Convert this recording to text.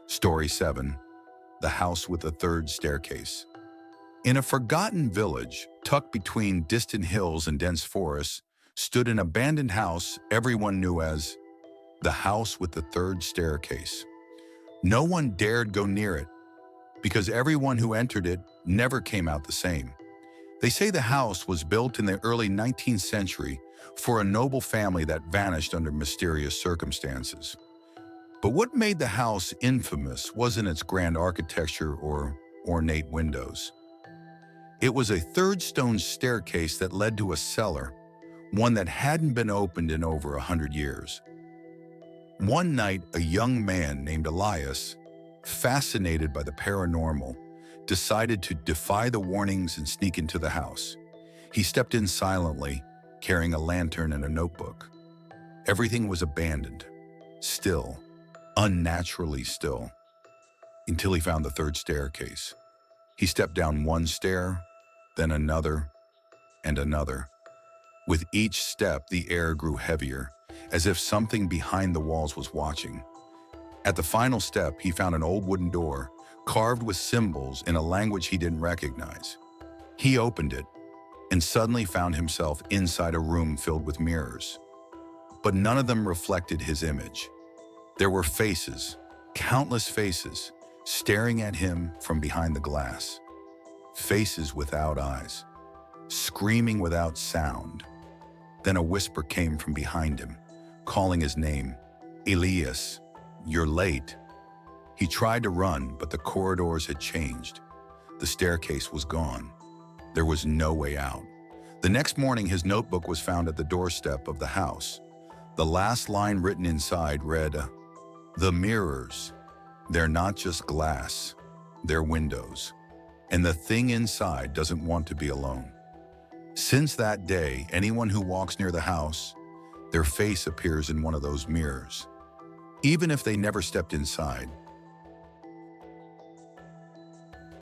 Story 7. The House with the Third Staircase. In a forgotten village, tucked between distant hills and dense forests, stood an abandoned house everyone knew as the House with the Third Staircase. No one dared go near it, because everyone who entered it never came out the same. They say the house was built in the early 19th century for a noble family that vanished under mysterious circumstances. But what made the house infamous wasn't its grand architecture or ornate windows. It was a third stone staircase that led to a cellar, one that hadn't been opened in over 100 years. One night, a young man named Elias, fascinated by the paranormal, decided to defy the warnings and sneak into the house. He stepped in silently, carrying a lantern and a notebook. Everything was abandoned, still, unnaturally still, until he found the third staircase. He stepped down one stair, then another, and another. With each step, the air grew heavier, as if something behind the walls was watching. At the final step, he found an old wooden door, carved with symbols in a language he didn't recognize. He opened it, and suddenly found himself inside a room filled with mirrors. But none of them reflected his image. There were faces, countless faces, staring at him from behind the glass. Faces without eyes, screaming without sound. Then a whisper came from behind him, calling his name. "Elias, you're late." He tried to run, but the corridors had changed. The staircase was gone. There was no way out. The next morning, his notebook was found at the doorstep of the house. The last line written inside read, "The mirrors, they're not just glass, they're windows. And the thing inside doesn't want to be alone." Since that day, anyone who walks near the house, their face appears in one of those mirrors. Even if they never stepped inside,